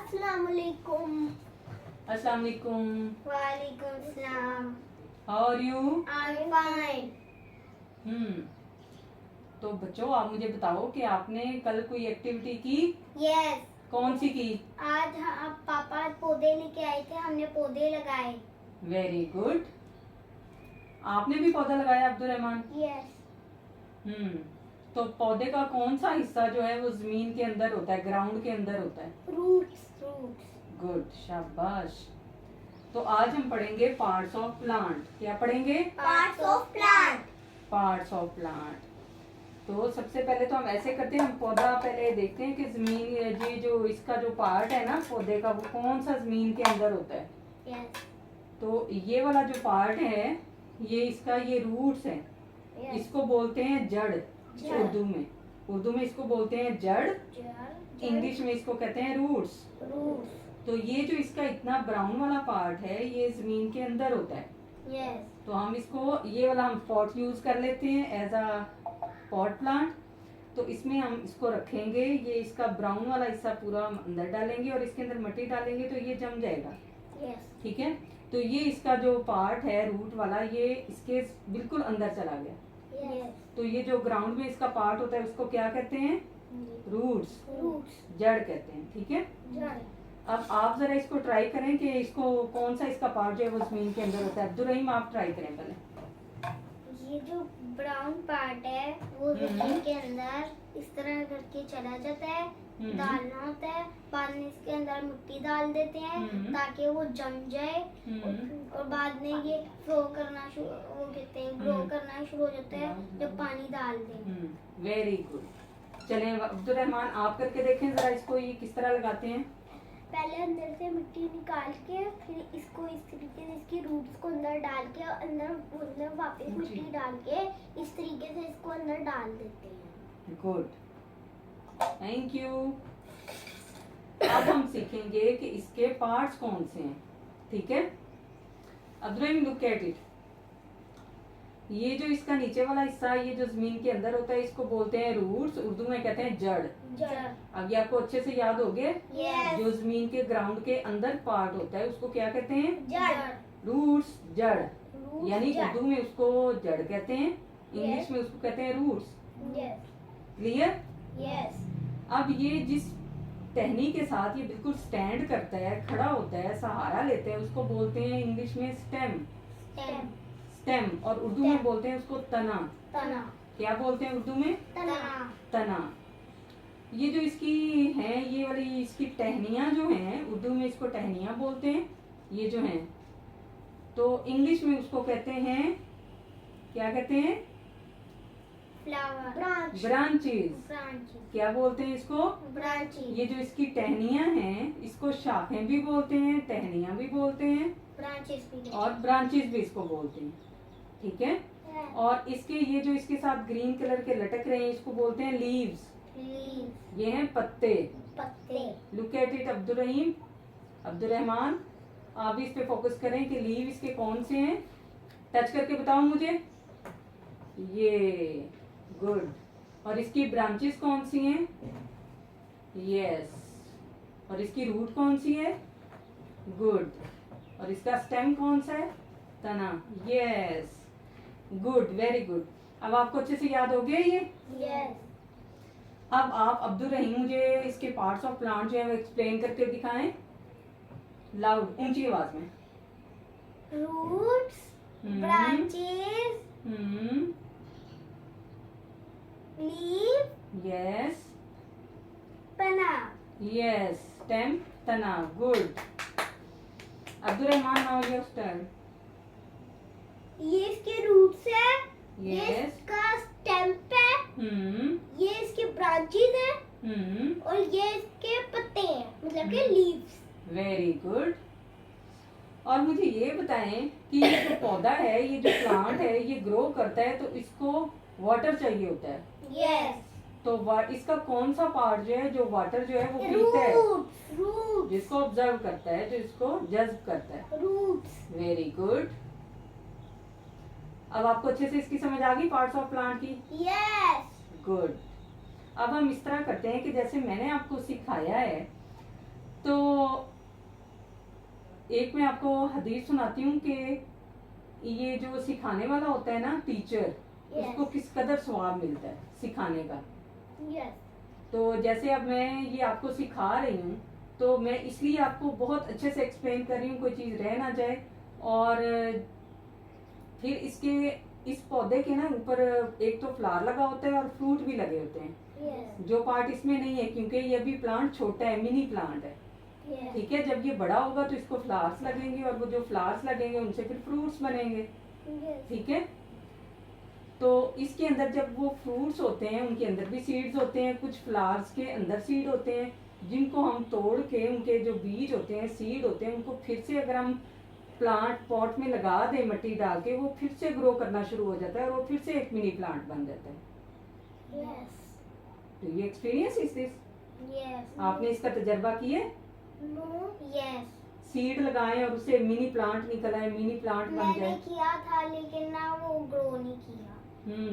अस्सलाम वालेकुम। अस्सलाम वालेकुम। वालेकुम सलाम। How are you? I am fine. तो बच्चों आप मुझे बताओ कि आपने कल कोई एक्टिविटी की? यस। कौन सी की? आज पापा पौधे लेके आए थे, हमने पौधे लगाए। Very good. आपने भी पौधा लगाया अब्दुल रहमान? यस। तो पौधे का कौन सा हिस्सा जो है वो जमीन के अंदर होता है, ग्राउंड के अंदर होता है? रूट्स। रूट्स। गुड, शाबाश। तो आज हम पढ़ेंगे पार्ट्स ऑफ प्लांट। क्या पढ़ेंगे? Parts of plant. Parts of plant. तो सबसे पहले तो हम ऐसे करते हैं, हम पौधा पहले देखते हैं कि जमीन ये जो इसका जो पार्ट है ना पौधे का, वो कौन सा जमीन के अंदर होता है। यस। तो ये वाला जो पार्ट है ये इसका ये रूट्स है। इसको बोलते हैं जड़। उर्दू में इसको बोलते हैं जड़। इंग्लिश में इसको कहते हैं रूट्स। रूट्स। तो ये जो इसका इतना ब्राउन वाला पार्ट है ये जमीन के अंदर होता है। यस। तो हम इसको ये वाला हम पॉट यूज कर लेते हैं एज अ पॉट प्लांट। तो इसमें हम इसको रखेंगे, ये इसका ब्राउन वाला हिस्सा पूरा अंदर डालेंगे और इसके अंदर मिट्टी डालेंगे तो ये जम जाएगा। यस। ठीक है। तो ये इसका जो पार्ट है रूट वाला ये इसके बिल्कुल अंदर चला गया। यस। तो ये जो ग्राउंड में इसका पार्ट होता है उसको क्या कहते हैं? रूट्स। रूट्स। जड़ कहते हैं। ठीक है। जड़। अब आप जरा इसको ट्राई करें कि इसको कौन सा इसका पार्ट जो है वो जमीन के अंदर होता है। अब्दुल रहीम आप ट्राई करें पहले। ये जो ब्राउन पार्ट है वो जमीन के अंदर इस तरह करके चला जाता है। डालना होता है, बाद में इसके अंदर मिट्टी डाल देते हैं ताकि वो जम जाए। और बाद में ये ग्रो करना वो कहते हैं ग्रो करना शुरू हो जाता है जब पानी डाल दें। Very good. चलें अब्दुल रहमान आप करके देखें जरा इसको, ये किस तरह लगाते हैं। पहले अंदर से मिट्टी निकाल के फिर इसको इस तरीके से इसकी रूट्स को अंदर डाल के अंदर वापस मिट्टी डाल के इस तरीके से इसको अंदर डाल देते हैं। Good, thank you. अब हम सीखेंगे कि इसके पार्ट्स कौन से हैं। ठीक है। अब्दुल रहीम लुक एट इट। ये जो इसका नीचे वाला हिस्सा ये जो जमीन के अंदर होता है इसको बोलते हैं रूट्स, उर्दू में कहते हैं जड़। जड़। अब ये आपको अच्छे से याद हो गए। Yes. जो जमीन के ग्राउंड के अंदर पार्ट होता है उसको क्या कहते हैं? जड़। रूट्स, जड़। Roots, यानी जड़। उर्दू में उसको जड़ कहते हैं, इंग्लिश में उसको कहते हैं रूट्स। Yes. क्लियर? Yes. अब ये जिस टहनी के साथ ये बिल्कुल स्टैंड करता है, खड़ा होता है, सहारा लेते हैं, उसको बोलते हैं इंग्लिश में स्टेम। Stem. स्टेम। और उर्दू में बोलते हैं उसको तना। तना। क्या बोलते हैं उर्दू में? तना। तना। ये जो इसकी है ये वाली इसकी टहनियां जो हैं उर्दू में इसको टहनियां बोलते हैं। ये जो हैं तो इंग्लिश में उसको कहते हैं, क्या कहते हैं? Flower. Branch. ब्रांचेस। Branches. क्या बोलते हैं इसको? Branches. ये जो इसकी टहनियां हैं इसको शाखें भी बोलते हैं, टहनियां भी बोलते हैं Branches भी और ब्रांचेस भी इसको बोलते हैं। ठीक है। Yes. और इसके ये जो इसके साथ ग्रीन कलर के लटक रहे हैं इसको बोलते हैं लीव्स। Leaves. ये हैं पत्ते। पत्ते। लुक एट इट अब्दुल रहीम। अब्दुल रहमान आप भी इस पे फोकस करें कि लीव इसके कौन से हैं। टच करके बताओ मुझे। ये गुड। और इसकी ब्रांचेस कौन सी हैं? यस। और इसकी रूट कौन सी है? गुड। और इसका स्टेम कौन सा है? तना। Yes, good, very good. अब आपको अच्छे से याद हो गया ये। Yes. अब आप अब्दुल रहीम मुझे इसके पार्ट्स ऑफ प्लांट जो है वो एक्सप्लेन करके दिखाएं लाउड, ऊंची आवाज में। Roots. Branches. Leaf. यस तना. यस, स्टेम, तना। Good. Abdul Rahman now your turn. ये इसके रूट्स है। ये यस। इसका स्टेम्प है। ये इसके ब्रांचेस हैं और ये इसके पत्ते हैं, मतलब के लीव्स। Very good. और मुझे ये बताएं कि ये जो पौधा है, ये जो प्लांट है, ये ग्रो करता है तो इसको वाटर चाहिए होता है। यस। तो इसका कौन सा पार्ट जो है जो वाटर जो है वो पीता है? रूट्स। रूट्स। जिसको ऑब्जर्व करता है, जो इसको जज्ब करता है। रूट्स। Very good. अब आपको अच्छे से इसकी समझ आ गई पार्ट्स ऑफ प्लांट की? यस। गुड। अब हम इस तरह करते हैं कि जैसे मैंने आपको सिखाया है तो एक मैं आपको हदीस सुनाती हूँ कि ये जो सिखाने वाला होता है ना, टीचर, Yes. उसको किस कदर सवाब मिलता है सिखाने का। Yes. तो जैसे अब मैं ये आपको सिखा रही हूँ, तो मैं इसलिए आपको बहुत अच्छे से एक्सप्लेन कर रही हूँ, कोई चीज़ रह ना जाए। और फिर इस पौधे के ना ऊपर एक तो फ्लावर लगा होता है और फ्रूट भी लगे होते हैं। Yes. जो पार्ट इसमें नहीं है, क्योंकि ये अभी प्लांट छोटा है, मिनी प्लांट है। Yes. ठीक है, जब ये बड़ा होगा तो इसको फ्लावर्स लगेंगे, और वो जो फ्लावर्स लगेंगे उनसे फिर फ्रूट्स बनेंगे। Yes. ठीक है, तो इसके अंदर जब वो फ्रूट्स होते हैं, उनके अंदर भी सीड्स होते हैं, कुछ फ्लावर्स के अंदर सीड होते हैं, जिनको हम तोड़ के, उनके जो बीज होते हैं, सीड होते हैं, उनको फिर से अगर हम प्लांट पॉट में लगा दें मट्टी डाल के, वो फिर से ग्रो करना शुरू हो जाता है, और वो फिर से एक मिनी प्लांट बन जाता है। Yes. तो ये एक्सपीरियंस इज दिस, Yes. आपने इसका तजर्बा किया? No. Yes. सीड लगाएं और उससे मिनी प्लांट निकल आए, मिनी प्लांट बन मैंने जाए। किया था लेकिन ना वो ग्रो नहीं किया।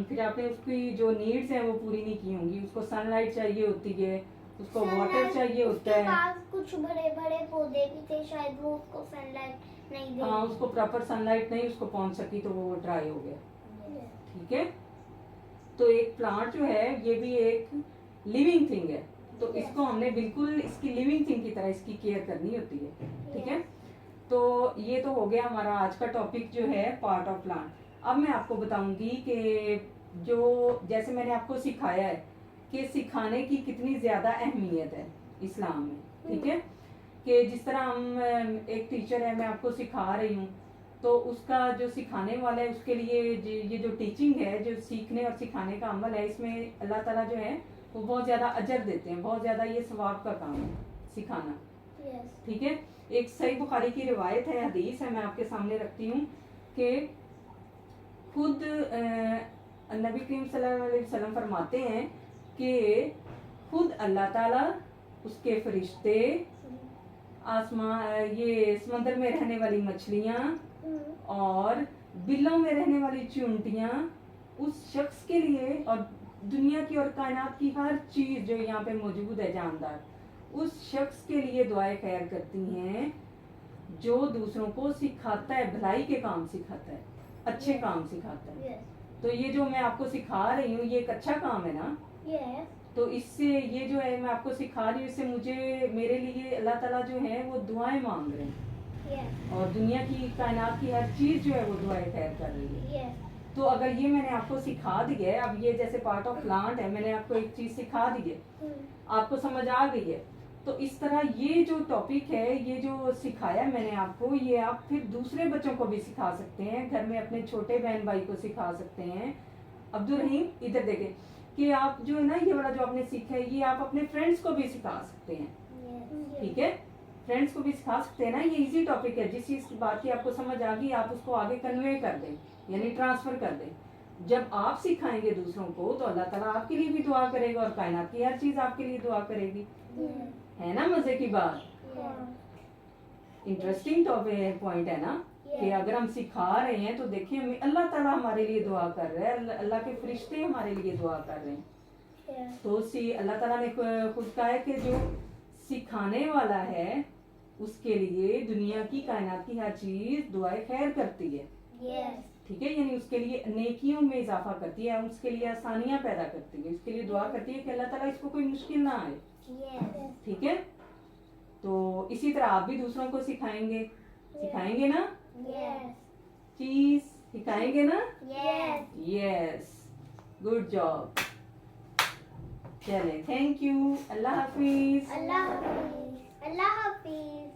फिर आपने उसकी जो नीड्स हैं वो पूरी नहीं की होंगी। उसको सनलाइट चाहिए होती है, उसको वाटर चाहिए होता उसके है। पास कुछ बड़े बड़े पौधे भी थे, शायद वो उसको सनलाइट नहीं दे हाँ, रही। उसको प्रॉपर सनलाइट नहीं उसको पहुंच सकी, तो वो ड्राई हो गया। Yes. ठीक है, तो एक प्लांट जो है ये भी एक लिविंग थिंग है, तो Yes. इसको हमने बिल्कुल इसकी लिविंग थिंग की तरह इसकी केयर करनी होती है। ठीक है, Yes. तो ये तो हो गया हमारा आज का टॉपिक जो है पार्ट ऑफ प्लांट। अब मैं आपको बताऊंगी कि जो जैसे मैंने आपको सिखाया है कि सिखाने की कितनी ज्यादा अहमियत है इस्लाम में। ठीक है, कि जिस तरह हम एक टीचर है, मैं आपको सिखा रही हूँ, तो उसका जो सिखाने वाला है उसके लिए ये जो टीचिंग है, जो सीखने और सिखाने का अमल है, इसमें अल्लाह ताला जो है वो बहुत ज्यादा अजर देते हैं, बहुत ज्यादा ये सवाब का काम है सिखाना। Yes. ठीक है, एक सही बुखारी की रिवायत है, हदीस है, मैं आपके सामने रखती हूँ कि खुद नबी करीम सल्लल्लाहु अलैहि वसल्लम फरमाते हैं कि खुद अल्लाह ताला, उसके फरिश्ते, आसमान, ये समंदर में रहने वाली मछलियाँ और बिलों में रहने वाली चूंटियाँ उस शख्स के लिए, और दुनिया की और कायनात की हर चीज जो यहाँ पे मौजूद है जानदार, उस शख्स के लिए दुआएं खैर करती हैं जो दूसरों को सिखाता है, भलाई के काम सिखाता है, अच्छे काम सिखाता है। Yes. तो ये जो मैं आपको सिखा रही हूँ ये एक अच्छा काम है ना। Yes. तो इससे ये जो है मैं आपको सिखा रही हूँ, इससे मुझे, मेरे लिए अल्लाह ताला जो है वो दुआएं मांग रहे हैं, Yes. और दुनिया की कायनात की हर चीज जो है वो दुआएं खैर कर रही है। Yes. तो अगर ये मैंने आपको सिखा दी है, अब ये जैसे पार्ट ऑफ प्लांट है, मैंने आपको एक चीज सिखा दी है, आपको समझ आ गई है, तो इस तरह ये जो टॉपिक है, ये जो सिखाया मैंने आपको, ये आप फिर दूसरे बच्चों को भी सिखा सकते हैं, घर में अपने छोटे बहन भाई को सिखा सकते हैं। अब्दुल रहीम इधर देखें, कि आप जो है ना ये वाला जो आपने सीखा है, ये आप अपने फ्रेंड्स को भी सिखा सकते हैं। Yes. ठीक है, फ्रेंड्स को भी सिखा सकते हैं ना। ये इजी टॉपिक है, जिस चीज की बात की आपको समझ आ गई आप उसको आगे कन्वे कर दें, यानी ट्रांसफर कर दें। जब आप सिखाएंगे दूसरों को तो अल्लाह ताला आपके लिए भी दुआ करेगा, और कायनात की हर चीज आपके लिए दुआ करेगी। Yes. है ना मजे की बात, Yes. इंटरेस्टिंग टॉपिक पॉइंट है ना, कि अगर हम सिखा रहे हैं तो देखिए अल्लाह ताला हमारे लिए दुआ कर रहा है, अल्लाह के फरिश्ते हमारे लिए दुआ कर रहे हैं। Yes. तो अल्लाह ताला ने खुद कहा है कि जो सिखाने वाला है उसके लिए दुनिया की कायनात की हर चीज दुआएं खैर करती है। Yes. ठीक है, यानी उसके लिए नेकियों में इजाफा करती है, उसके लिए आसानियां पैदा करती है, उसके लिए दुआ करती है कि अल्लाह ताला इसको कोई मुश्किल ना आए। Yes. ठीक है, तो इसी तरह आप भी दूसरों को सिखाएंगे ना, Yes. चीज सिखाएंगे ना। Yes. Yes, good job. चले, थैंक यू, अल्लाह हाफिज। Allah Hafiz. Allah Hafiz.